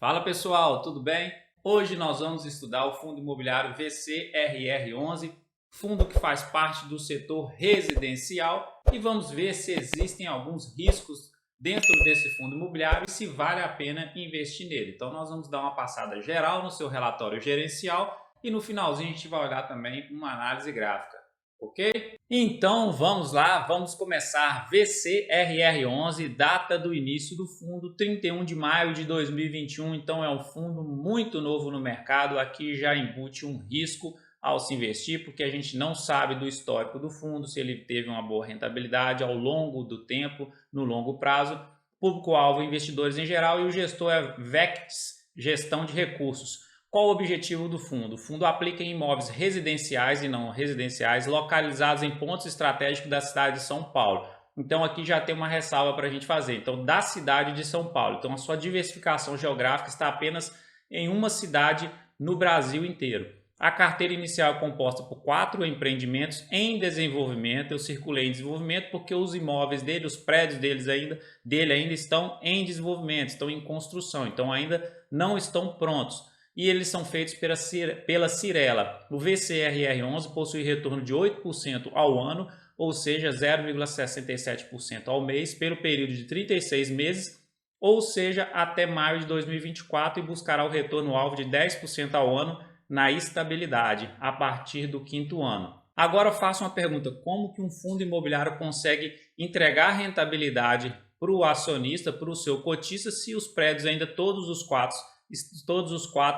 Fala pessoal, tudo bem? Hoje nós vamos estudar o Fundo Imobiliário VCRR11, fundo que faz parte do setor residencial, e vamos ver se existem alguns riscos dentro desse fundo imobiliário e se vale a pena investir nele. Então nós vamos dar uma passada geral no seu relatório gerencial e no finalzinho a gente vai olhar também uma análise gráfica, ok? Então vamos lá, vamos começar. VCRR11, data do início do fundo 31 de maio de 2021, então é um fundo muito novo no mercado. Aqui já embute um risco ao se investir, porque a gente não sabe do histórico do fundo, se ele teve uma boa rentabilidade ao longo do tempo, no longo prazo. Público-alvo, investidores em geral, e o gestor é VECTS, Gestão de Recursos. Qual o objetivo do fundo? O fundo aplica em imóveis residenciais e não residenciais localizados em pontos estratégicos da cidade de São Paulo. Então aqui já tem uma ressalva para a gente fazer. Então, da cidade de São Paulo. Então a sua diversificação geográfica está apenas em uma cidade no Brasil inteiro. A carteira inicial é composta por 4 empreendimentos em desenvolvimento. Eu circulei em desenvolvimento porque os imóveis dele, os prédios dele ainda estão em desenvolvimento, estão em construção. Então ainda não estão prontos. E eles são feitos pela Cirela. O VCRR11 possui retorno de 8% ao ano, ou seja, 0,67% ao mês, pelo período de 36 meses, ou seja, até maio de 2024, e buscará o retorno-alvo de 10% ao ano na estabilidade, a partir do 5º ano. Agora eu faço uma pergunta: como que um fundo imobiliário consegue entregar rentabilidade para o acionista, para o seu cotista, se os prédios ainda todos os quatro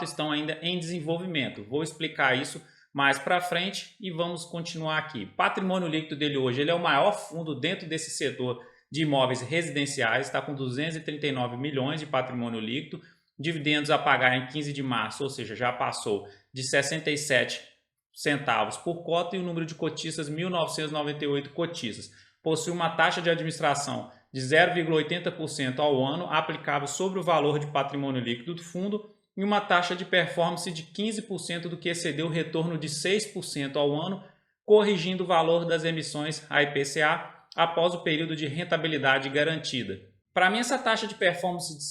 estão ainda em desenvolvimento? Vou explicar isso mais para frente e vamos continuar aqui. Patrimônio líquido dele hoje, ele é o maior fundo dentro desse setor de imóveis residenciais, está com 239 milhões de patrimônio líquido, dividendos a pagar em 15 de março, ou seja, já passou de 67 centavos por cota, e o número de cotistas, 1.998 cotistas. Possui uma taxa de administração de 0,80% ao ano, aplicável sobre o valor de patrimônio líquido do fundo, e uma taxa de performance de 15% do que excedeu o retorno de 6% ao ano, corrigindo o valor das emissões a IPCA após o período de rentabilidade garantida. Para mim, essa taxa de performance de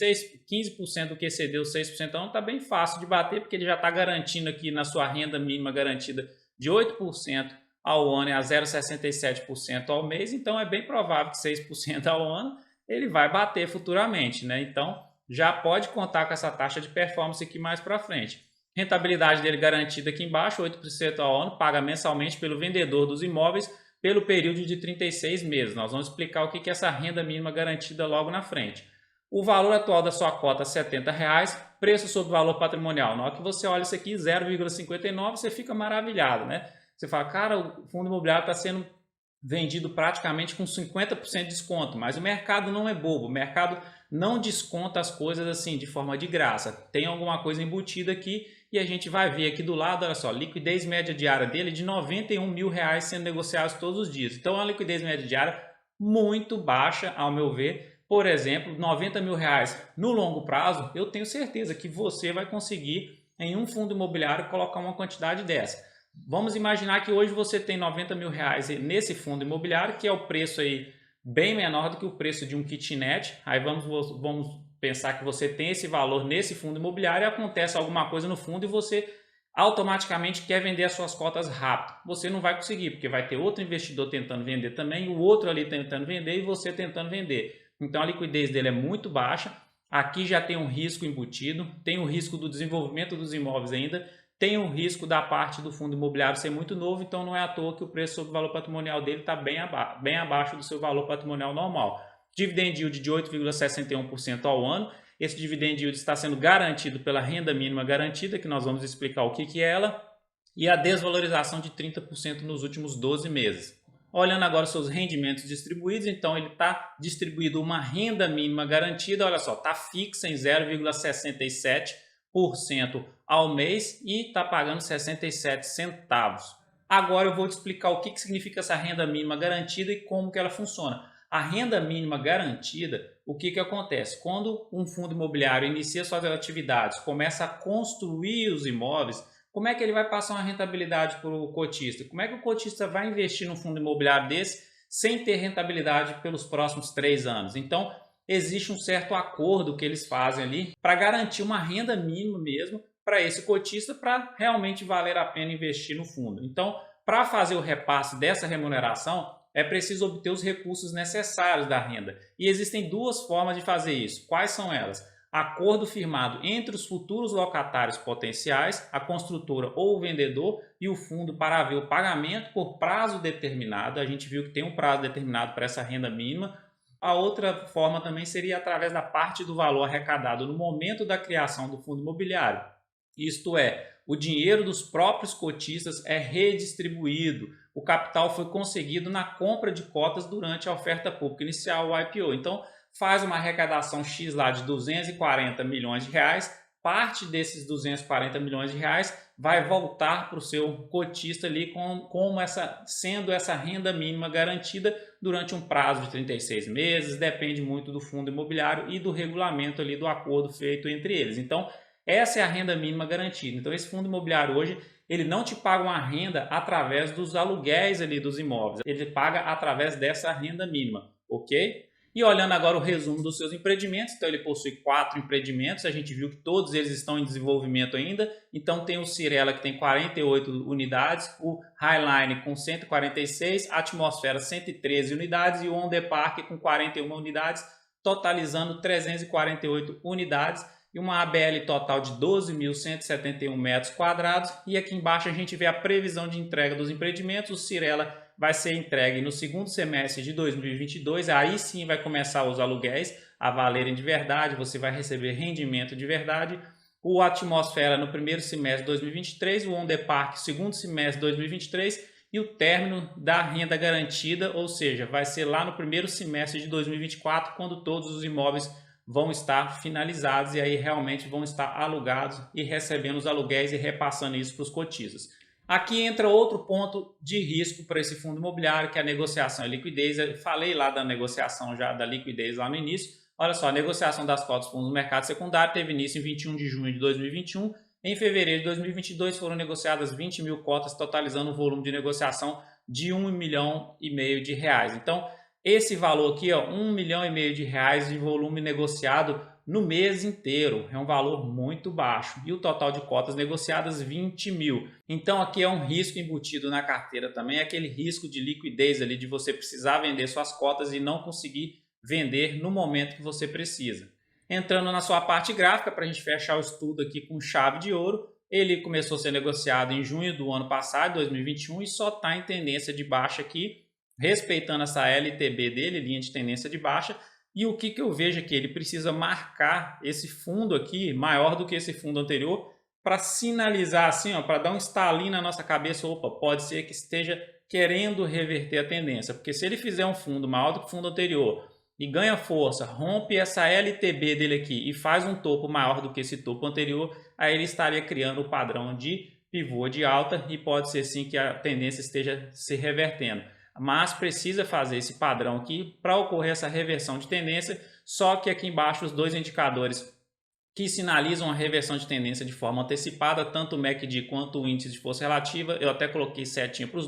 15% do que excedeu 6% ao ano está bem fácil de bater, porque ele já está garantindo aqui na sua renda mínima garantida de 8% ao ano e a 0,67% ao mês, então é bem provável que 6% ao ano ele vai bater futuramente, né? Então já pode contar com essa taxa de performance aqui mais para frente. Rentabilidade dele garantida aqui embaixo, 8% ao ano, paga mensalmente pelo vendedor dos imóveis pelo período de 36 meses. Nós vamos explicar o que é essa renda mínima garantida logo na frente. O valor atual da sua cota é R$ 70, preço sobre valor patrimonial. Na hora que você olha isso aqui, 0,59, você fica maravilhado, né? Você fala, cara, o fundo imobiliário está sendo vendido praticamente com 50% de desconto, mas o mercado não é bobo, o mercado não desconta as coisas assim de forma de graça. Tem alguma coisa embutida aqui e a gente vai ver aqui do lado, olha só, liquidez média diária dele de R$ 91 mil sendo negociados todos os dias. Então, é uma liquidez média diária muito baixa, ao meu ver. Por exemplo, R$ 90 mil no longo prazo, eu tenho certeza que você vai conseguir em um fundo imobiliário colocar uma quantidade dessa. Vamos imaginar que hoje você tem R$ 90 mil nesse fundo imobiliário, que é o preço aí bem menor do que o preço de um kitnet. Aí vamos pensar que você tem esse valor nesse fundo imobiliário e acontece alguma coisa no fundo e você automaticamente quer vender as suas cotas rápido. Você não vai conseguir, porque vai ter outro investidor tentando vender também, o outro ali tentando vender e você tentando vender. Então a liquidez dele é muito baixa. Aqui já tem um risco embutido, tem o risco do desenvolvimento dos imóveis ainda, tem o risco da parte do fundo imobiliário ser muito novo, então não é à toa que o preço sobre o valor patrimonial dele está bem abaixo do seu valor patrimonial normal. Dividend yield de 8,61% ao ano. Esse dividend yield está sendo garantido pela renda mínima garantida, que nós vamos explicar o que é ela, e a desvalorização de 30% nos últimos 12 meses. Olhando agora os seus rendimentos distribuídos, então ele está distribuído uma renda mínima garantida, olha só, está fixa em 0,67% ao mês e está pagando 67 centavos. Agora eu vou te explicar o que significa essa renda mínima garantida e como que ela funciona. A renda mínima garantida, o que acontece? Quando um fundo imobiliário inicia suas atividades, começa a construir os imóveis, como é que ele vai passar uma rentabilidade para o cotista? Como é que o cotista vai investir num fundo imobiliário desse sem ter rentabilidade pelos próximos 3 anos? Então, existe um certo acordo que eles fazem ali para garantir uma renda mínima mesmo para esse cotista para realmente valer a pena investir no fundo. Então, para fazer o repasse dessa remuneração, é preciso obter os recursos necessários da renda. E existem duas formas de fazer isso. Quais são elas? Acordo firmado entre os futuros locatários potenciais, a construtora ou o vendedor e o fundo para haver o pagamento por prazo determinado. A gente viu que tem um prazo determinado para essa renda mínima. A outra forma também seria através da parte do valor arrecadado no momento da criação do fundo imobiliário. Isto é, o dinheiro dos próprios cotistas é redistribuído. O capital foi conseguido na compra de cotas durante a oferta pública inicial, o IPO. Então, faz uma arrecadação X lá de 240 milhões de reais, parte desses 240 milhões de reais vai voltar para o seu cotista ali sendo essa renda mínima garantida durante um prazo de 36 meses, depende muito do fundo imobiliário e do regulamento ali do acordo feito entre eles. Então, essa é a renda mínima garantida. Então, esse fundo imobiliário hoje, ele não te paga uma renda através dos aluguéis ali dos imóveis, ele paga através dessa renda mínima, ok? E olhando agora o resumo dos seus empreendimentos, então ele possui 4 empreendimentos, a gente viu que todos eles estão em desenvolvimento ainda, então tem o Cirela que tem 48 unidades, o Highline com 146, a Atmosfera 113 unidades e o On The Park com 41 unidades, totalizando 348 unidades e uma ABL total de 12.171 metros quadrados. E aqui embaixo a gente vê a previsão de entrega dos empreendimentos. O Cirela vai ser entregue no segundo semestre de 2022, aí sim vai começar os aluguéis a valerem de verdade, você vai receber rendimento de verdade. O Atmosfera no primeiro semestre de 2023, o On The Park segundo semestre de 2023 e o término da renda garantida, ou seja, vai ser lá no primeiro semestre de 2024, quando todos os imóveis vão estar finalizados e aí realmente vão estar alugados e recebendo os aluguéis e repassando isso para os cotistas. Aqui entra outro ponto de risco para esse fundo imobiliário, que é a negociação e liquidez. Eu falei lá da negociação já da liquidez lá no início. Olha só, a negociação das cotas fundos no mercado secundário teve início em 21 de junho de 2021. Em fevereiro de 2022 foram negociadas 20 mil cotas, totalizando um volume de negociação de R$1,5 milhão de reais. Então, esse valor aqui, ó, R$1,5 milhão de reais de volume negociado no mês inteiro. É um valor muito baixo. E o total de cotas negociadas, 20 mil. Então aqui é um risco embutido na carteira também, aquele risco de liquidez ali, de você precisar vender suas cotas e não conseguir vender no momento que você precisa. Entrando na sua parte gráfica, para a gente fechar o estudo aqui com chave de ouro, ele começou a ser negociado em junho do ano passado, 2021, e só está em tendência de baixa aqui, respeitando essa LTB dele, linha de tendência de baixa. E o que eu vejo aqui? Ele precisa marcar esse fundo aqui maior do que esse fundo anterior para sinalizar assim, para dar um estalinho na nossa cabeça, opa, pode ser que esteja querendo reverter a tendência, porque se ele fizer um fundo maior do que o fundo anterior e ganha força, rompe essa LTB dele aqui e faz um topo maior do que esse topo anterior, aí ele estaria criando o padrão de pivô de alta e pode ser sim que a tendência esteja se revertendo. Mas precisa fazer esse padrão aqui para ocorrer essa reversão de tendência, só que aqui embaixo os dois indicadores que sinalizam a reversão de tendência de forma antecipada, tanto o MACD quanto o índice de força relativa, eu até coloquei setinha para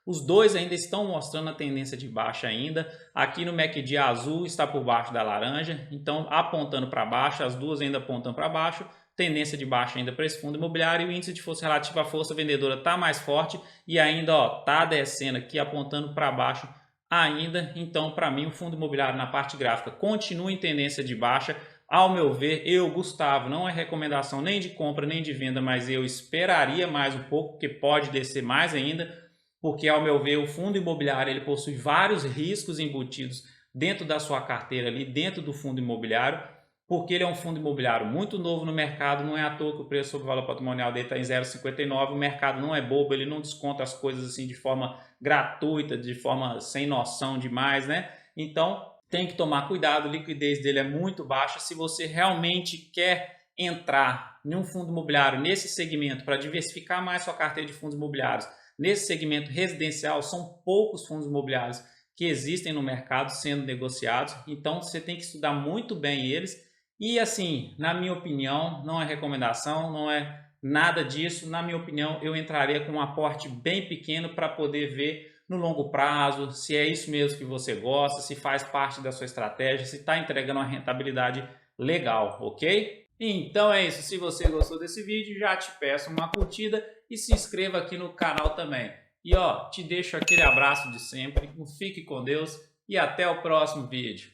os dois ainda estão mostrando a tendência de baixa ainda. Aqui no MACD azul está por baixo da laranja, então apontando para baixo, as duas ainda apontam para baixo, tendência de baixa ainda para esse fundo imobiliário, e o índice de força relativa à força vendedora está mais forte e ainda está descendo aqui, apontando para baixo ainda. Então, para mim, o fundo imobiliário na parte gráfica continua em tendência de baixa. Ao meu ver, Gustavo, não é recomendação nem de compra nem de venda, mas eu esperaria mais um pouco, porque pode descer mais ainda, porque ao meu ver o fundo imobiliário ele possui vários riscos embutidos dentro da sua carteira ali, dentro do fundo imobiliário, porque ele é um fundo imobiliário muito novo no mercado, não é à toa que o preço sobre o valor patrimonial dele está em 0,59, o mercado não é bobo, ele não desconta as coisas assim de forma gratuita, de forma sem noção demais, né? Então tem que tomar cuidado, a liquidez dele é muito baixa. Se você realmente quer entrar em um fundo imobiliário nesse segmento para diversificar mais sua carteira de fundos imobiliários, nesse segmento residencial, são poucos fundos imobiliários que existem no mercado sendo negociados, então você tem que estudar muito bem eles. E assim, na minha opinião, não é recomendação, não é nada disso. Na minha opinião, eu entraria com um aporte bem pequeno para poder ver no longo prazo, se é isso mesmo que você gosta, se faz parte da sua estratégia, se está entregando uma rentabilidade legal, ok? Então é isso, se você gostou desse vídeo, já te peço uma curtida e se inscreva aqui no canal também. E ó, te deixo aquele abraço de sempre, fique com Deus e até o próximo vídeo.